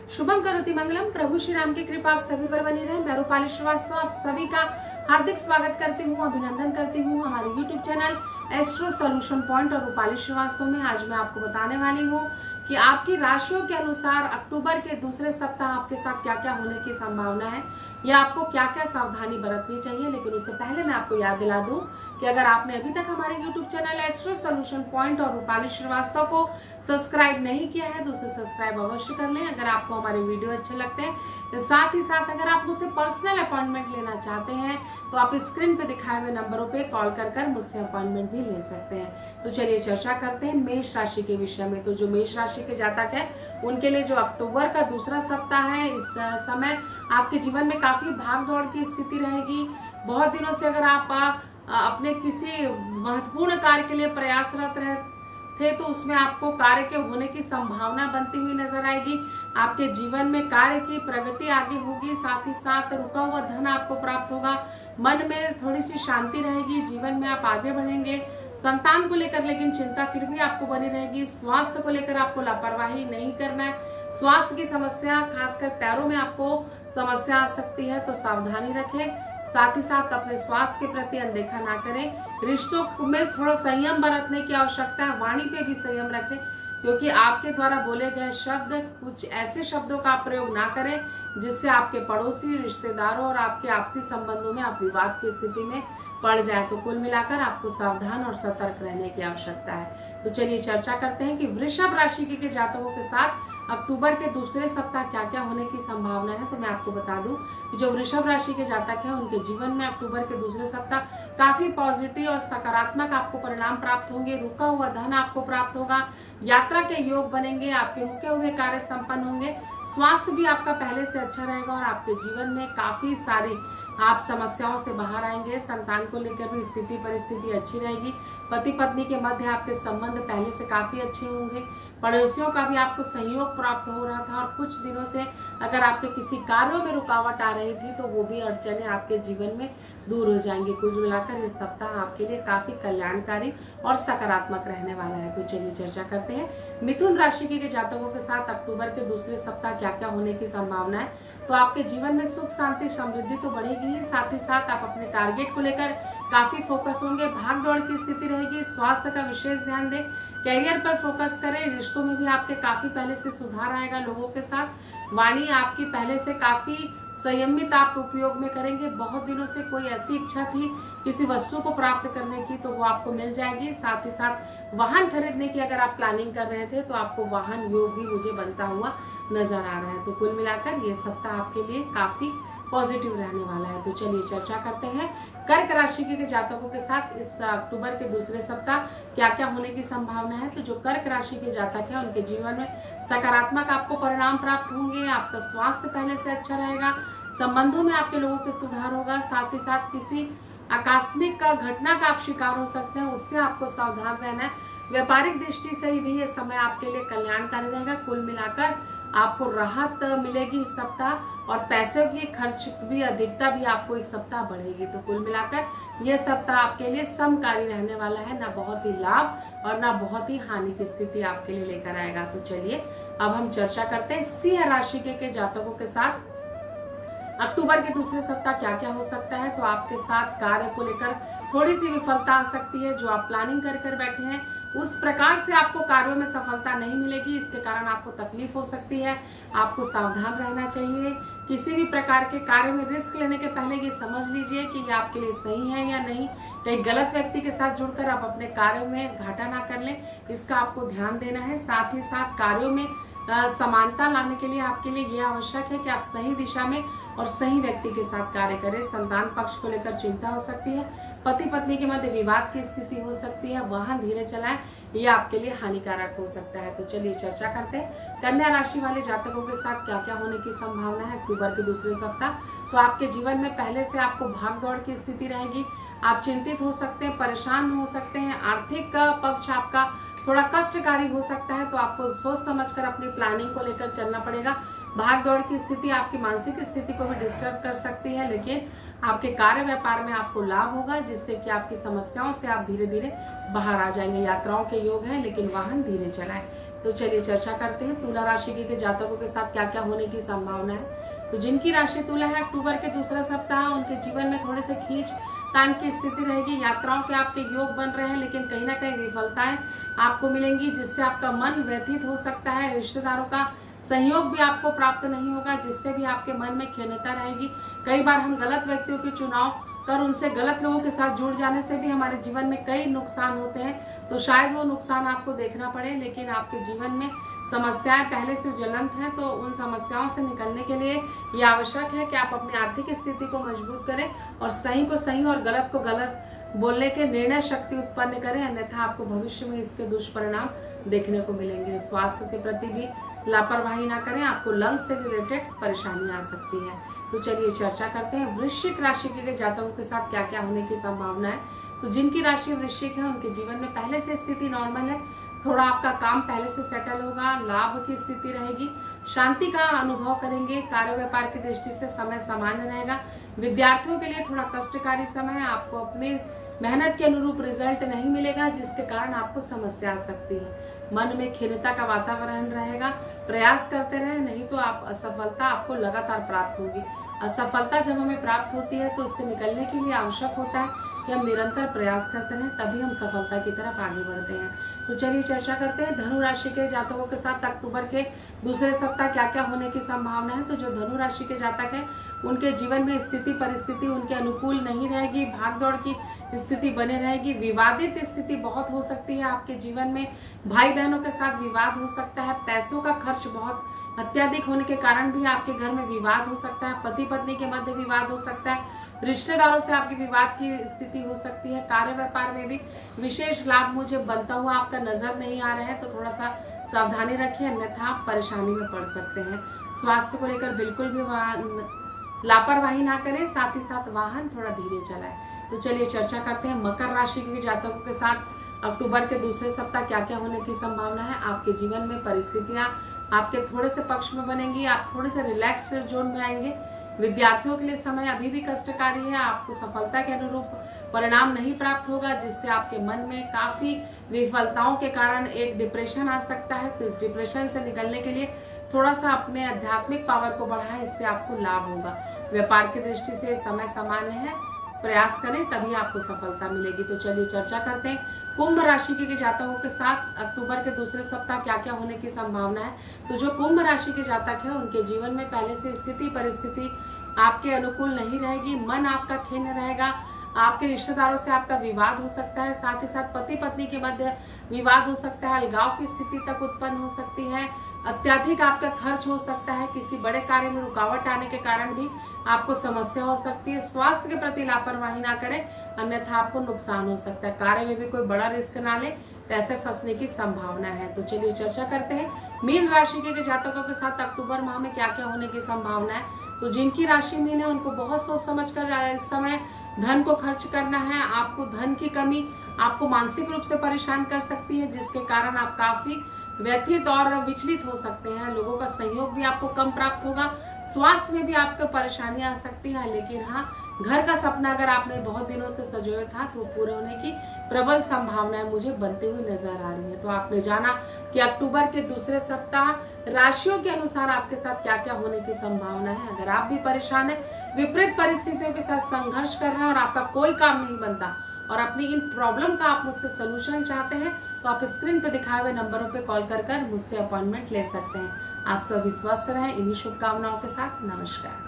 शुभम करोति मंगलम। प्रभु श्री राम की कृपा आप सभी पर बनी रहे। मैं रूपाली श्रीवास्तव आप सभी का हार्दिक स्वागत करती हूँ, अभिनंदन करती हूँ हमारे YouTube channel astro solution point और रूपाली श्रीवास्तव में। आज मैं आपको बताने वाली हूँ कि आपकी राशियों के अनुसार अक्टूबर के दूसरे सप्ताह आपके साथ क्या क्या होने की संभावना है या आपको क्या क्या सावधानी बरतनी चाहिए। लेकिन उससे पहले मैं आपको याद दिला दूं कि अगर आपने अभी तक हमारे YouTube channel astro solution point और रूपाली श्रीवास्तव को सब्सक्राइब नहीं किया है तो उसे सब्सक्राइब अवश्य कर लें। अगर आपको हमारे वीडियो अच्छे लगते हैं तो साथ ही साथ अगर आप मुझसे पर्सनल अपॉइंटमेंट लेना चाहते हैं तो आप स्क्रीन पे दिखाए हुए नंबरों पे कॉल कर मुझसे अपॉइंटमेंट भी ले सकते हैं। तो चलिए चर्चा करते हैं मेष राशि के विषय में। तो जो मेष राशि के जातक है उनके लिए जो अक्टूबर का दूसरा सप्ताह है, इस समय आपके जीवन में काफी भाग दौड़ की स्थिति रहेगी। बहुत दिनों से अगर आप अपने किसी महत्वपूर्ण कार्य के लिए प्रयासरत रहे थे तो उसमें आपको कार्य के होने की संभावना बनती हुई नजर आएगी। आपके जीवन में कार्य की प्रगति आगे होगी, साथ ही साथ रुका हुआ धन आपको प्राप्त होगा। मन में थोड़ी सी शांति रहेगी, जीवन में आप आगे बढ़ेंगे। संतान को लेकर लेकिन चिंता फिर भी आपको बनी रहेगी। स्वास्थ्य को लेकर आपको लापरवाही नहीं करना है। स्वास्थ्य की समस्या खासकर पैरों में आपको समस्या आ सकती है तो सावधानी रखें। साथ ही साथ अपने स्वास्थ्य के प्रति अनदेखा ना करें। रिश्तों में थोड़ा संयम बरतने की आवश्यकता है। वाणी पे भी संयम रखें क्योंकि आपके द्वारा बोले गए शब्द, कुछ ऐसे शब्दों का प्रयोग ना करें जिससे आपके पड़ोसी, रिश्तेदारों और आपके आपसी संबंधों में आप विवाद की स्थिति में पड़ जाए। तो कुल मिलाकर आपको सावधान और सतर्क रहने की आवश्यकता है। तो चलिए चर्चा करते हैं कि वृषभ राशि के जातकों के साथ अक्टूबर के दूसरे सप्ताह क्या क्या होने की संभावना है। तो मैं आपको बता दूं कि जो वृषभ राशि के जातक हैं उनके जीवन में अक्टूबर के दूसरे सप्ताह काफी पॉजिटिव और सकारात्मक आपको परिणाम प्राप्त होंगे। रुका हुआ धन आपको प्राप्त होगा, यात्रा के योग बनेंगे, आपके रुके हुए कार्य संपन्न होंगे। स्वास्थ्य भी आपका पहले से अच्छा रहेगा और आपके जीवन में काफी सारी आप समस्याओं से बाहर आएंगे। संतान को लेकर भी स्थिति परिस्थिति अच्छी रहेगी। पति पत्नी के मध्य आपके संबंध पहले से काफी अच्छे होंगे। पड़ोसियों का भी आपको सहयोग प्राप्त हो रहा था और कुछ दिनों से अगर आपके किसी कार्यों में रुकावट आ रही थी तो वो भी अड़चने आपके जीवन में दूर हो जाएंगे। कुल मिलाकर ये सप्ताह आपके लिए काफी कल्याणकारी और सकारात्मक रहने वाला है। तो चलिए चर्चा करते हैं मिथुन राशि के जातकों के साथ अक्टूबर के दूसरे सप्ताह क्या क्या होने की संभावना है। तो आपके जीवन में सुख शांति समृद्धि तो बढ़ेगी ही, साथ ही साथ आप अपने टारगेट को लेकर काफी फोकस होंगे। भाग दौड़ की स्थिति रहेगी। स्वास्थ्य का विशेष ध्यान दें, कैरियर पर फोकस करें। रिश्तों में भी आपके काफी पहले से सुधार आएगा लोगों के साथ। वाणी आपकी पहले से काफी संयमित आप उपयोग में करेंगे। बहुत दिनों से कोई ऐसी इच्छा थी किसी वस्तु को प्राप्त करने की तो वो आपको मिल जाएगी। साथ ही साथ वाहन खरीदने की अगर आप प्लानिंग कर रहे थे तो आपको वाहन योग भी मुझे बनता हुआ नजर आ रहा है। तो कुल मिलाकर ये सप्ताह आपके लिए काफी पॉजिटिव रहने वाला है। तो चलिए चर्चा करते हैं कर्क राशि के जातकों के साथ इस अक्टूबर के दूसरे सप्ताह क्या क्या होने की संभावना है। तो जो कर्क राशि के जातक हैं उनके जीवन में सकारात्मक आपको परिणाम प्राप्त होंगे। आपका स्वास्थ्य पहले से अच्छा रहेगा। संबंधों में आपके लोगों के सुधार होगा। साथ ही साथ किसी आकस्मिक घटना का आप शिकार हो सकते हैं, उससे आपको सावधान रहना है। व्यापारिक दृष्टि से भी ये समय आपके लिए कल्याणकारी रहेगा। कुल मिलाकर आपको राहत मिलेगी इस सप्ताह और पैसे की खर्च भी अधिकता भी आपको इस सप्ताह बढ़ेगी। तो कुल मिलाकर यह सप्ताह आपके लिए समकारी रहने वाला है, ना बहुत ही लाभ और ना बहुत ही हानि की स्थिति आपके लिए लेकर आएगा। तो चलिए अब हम चर्चा करते हैं सिंह राशि के जातकों के साथ अक्टूबर के दूसरे सप्ताह क्या क्या हो सकता है। तो आपके साथ कार्य को लेकर थोड़ी सी विफलता आ सकती है। जो आप प्लानिंग कर बैठे हैं उस प्रकार से आपको कार्यों में सफलता नहीं मिलेगी। इसके कारण आपको तकलीफ हो सकती है। आपको सावधान रहना चाहिए। किसी भी प्रकार के कार्य में रिस्क लेने के पहले ये समझ लीजिए कि ये आपके लिए सही है या नहीं। कहीं गलत व्यक्ति के साथ जुड़कर आप अपने कार्य में घाटा ना कर लें, इसका आपको ध्यान देना है। साथ ही साथ कार्यों में समानता लाने के लिए आपके लिए यह आवश्यक है कि आप सही दिशा में और सही व्यक्ति के साथ कार्य करें। संतान पक्ष को लेकर चिंता हो सकती है। पति पत्नी के मध्य विवाद की स्थिति हो सकती है। वाहन धीरे चलाएं, यह आपके लिए हानिकारक हो सकता है। तो चलिए चर्चा करते हैं कन्या राशि वाले जातकों के साथ क्या क्या होने की संभावना है अक्टूबर के दूसरे सप्ताह। तो आपके जीवन में पहले से आपको भाग दौड़ की स्थिति रहेगी। आप चिंतित हो सकते हैं, परेशान हो सकते हैं। आर्थिक पक्ष आपका थोड़ा कष्टकारी हो सकता है तो आपको सोच समझकर अपनी प्लानिंग को लेकर चलना पड़ेगा। भाग दौड़ की स्थिति आपकी मानसिक स्थिति को भी डिस्टर्ब कर सकती है, लेकिन आपके कार्य व्यापार में आपको लाभ होगा, जिससे कि आपकी समस्याओं से आप धीरे धीरे बाहर आ जाएंगे। यात्राओं के योग है, लेकिन वाहन धीरे चलाएं। तो चलिए चर्चा करते हैं तुला राशि के जातकों के साथ क्या क्या होने की संभावना है। तो जिनकी राशि तुला है, अक्टूबर के दूसरा सप्ताह उनके जीवन में थोड़े से खींच तान की स्थिति रहेगी। यात्राओं के आपके योग बन रहे हैं, लेकिन कहीं ना कहीं विफलताएं आपको मिलेंगी, जिससे आपका मन व्यथित हो सकता है। रिश्तेदारों का सहयोग भी आपको प्राप्त नहीं होगा, जिससे भी आपके मन में खिन्नता रहेगी। कई बार हम गलत व्यक्तियों के चुनाव कर उनसे गलत लोगों के साथ जुड़ जाने से भी हमारे जीवन में कई नुकसान होते हैं। तो शायद वो नुकसान आपको देखना पड़े, लेकिन आपके जीवन में समस्याएं पहले से ज्वलंत हैं। तो उन समस्याओं से निकलने के लिए ये आवश्यक है कि आप अपनी आर्थिक स्थिति को मजबूत करें और सही को सही और गलत को गलत बोलने के निर्णय शक्ति उत्पन्न करें, अन्यथा आपको भविष्य में इसके दुष्परिणाम देखने को मिलेंगे। स्वास्थ्य के प्रति भी लापरवाही ना करें, आपको लंग्स से रिलेटेड परेशानी आ सकती है। तो चलिए चर्चा करते हैं वृश्चिक राशि के जातकों के साथ क्या क्या होने की संभावना है। तो जिनकी राशि वृश्चिक है, उनके जीवन में पहले से स्थिति नॉर्मल है। थोड़ा आपका काम पहले से सेटल होगा, लाभ की स्थिति रहेगी, शांति का अनुभव करेंगे। कार्य व्यापार की दृष्टि से समय सामान्य रहेगा। विद्यार्थियों के लिए थोड़ा कष्टकारी समय है, आपको अपनी मेहनत के अनुरूप रिजल्ट नहीं मिलेगा, जिसके कारण आपको समस्या आ सकती है। मन में खिन्नता का वातावरण रहेगा। प्रयास करते रहें, नहीं तो आप असफलता आपको लगातार प्राप्त होगी। असफलता जब हमें प्राप्त होती है तो उससे निकलने के लिए आवश्यक होता है कि हम निरंतर प्रयास करते रहें, तभी हम सफलता की तरफ आगे बढ़ते हैं। तो चलिए चर्चा करते हैं धनु राशि के जातकों के साथ अक्टूबर के दूसरे सप्ताह क्या क्या होने की संभावना है। तो जो धनु राशि के जातक हैं, उनके जीवन में स्थिति परिस्थिति उनके अनुकूल नहीं रहेगी, भाग दौड़ की स्थिति बने रहेगी। विवादित स्थिति बहुत हो सकती है आपके जीवन में, भाई बहनों के साथ विवाद हो सकता है। पैसों का खर्च बहुत अत्यधिक होने के कारण भी आपके घर में विवाद हो सकता है। पति पत्नी के मध्य विवाद हो सकता है। रिश्तेदारों से आपकी विवाद की स्थिति हो सकती है। कार्य व्यापार में भी विशेष लाभ मुझे बनता हुआ आपका नजर नहीं आ रहा है, तो थोड़ा सा सावधानी रखिए, अन्यथा आप परेशानी में पड़ सकते हैं। स्वास्थ्य को लेकर बिल्कुल भी लापरवाही ना करें, साथ ही साथ वाहन थोड़ा धीरे चलाएं। तो चलिए चर्चा करते हैं मकर राशि के जातकों के साथ अक्टूबर के दूसरे सप्ताह क्या क्या होने की संभावना है। आपके जीवन में परिस्थितियां आपके थोड़े से पक्ष में बनेंगी, आप थोड़े से रिलैक्स जोन में आएंगे। विद्यार्थियों के लिए समय अभी भी कष्टकारी है, आपको सफलता के अनुरूप परिणाम नहीं प्राप्त होगा, जिससे आपके मन में काफी विफलताओं के कारण एक डिप्रेशन आ सकता है। तो इस डिप्रेशन से निकलने के लिए थोड़ा सा अपने आध्यात्मिक पावर को बढ़ाएं, इससे आपको लाभ होगा। व्यापार की दृष्टि से समय सामान्य है, प्रयास करें तभी आपको सफलता मिलेगी। तो चलिए चर्चा करते हैं कुंभ राशि के जातकों के साथ अक्टूबर के दूसरे सप्ताह क्या क्या होने की संभावना है। तो जो कुंभ राशि के जातक है, उनके जीवन में पहले से स्थिति परिस्थिति आपके अनुकूल नहीं रहेगी। मन आपका खिन्न रहेगा, आपके रिश्तेदारों से आपका विवाद हो सकता है, साथ ही साथ पति पत्नी के मध्य विवाद हो सकता है, अलगाव की स्थिति तक उत्पन्न हो सकती है। अत्यधिक आपका खर्च हो सकता है, किसी बड़े कार्य में रुकावट आने के कारण भी आपको समस्या हो सकती है। स्वास्थ्य के प्रति लापरवाही ना करें, अन्यथा आपको नुकसान हो सकता है। कार्य में भी कोई बड़ा रिस्क ना ले, पैसे फंसने की संभावना है। तो चलिए चर्चा करते हैं मीन राशि के जातकों के साथ अक्टूबर माह में क्या क्या होने की संभावना है। तो जिनकी राशि मीन है, उनको बहुत सोच समझ कर इस समय धन को खर्च करना है। आपको धन की कमी आपको मानसिक रूप से परेशान कर सकती है, जिसके कारण आप काफी व्यथित और विचलित हो सकते हैं। लोगों का सहयोग भी आपको कम प्राप्त होगा। स्वास्थ्य में भी आपको परेशानियां आ सकती है, लेकिन हाँ, घर का सपना अगर आपने बहुत दिनों से संजोया था तो पूरे होने की प्रबल संभावनाएं मुझे बनते हुए नजर आ रही है। तो आपने जाना कि अक्टूबर के दूसरे सप्ताह राशियों के अनुसार आपके साथ क्या क्या होने की संभावना है। अगर आप भी परेशान है, विपरीत परिस्थितियों के साथ संघर्ष कर रहे हैं और आपका कोई काम नहीं बनता और अपनी इन प्रॉब्लम का आप मुझसे सोल्यूशन चाहते हैं, तो आप स्क्रीन पे दिखाए हुए नंबरों पे कॉल कर मुझसे अपॉइंटमेंट ले सकते हैं। आप सभी स्वस्थ रहें, इन्हीं शुभकामनाओं के साथ नमस्कार।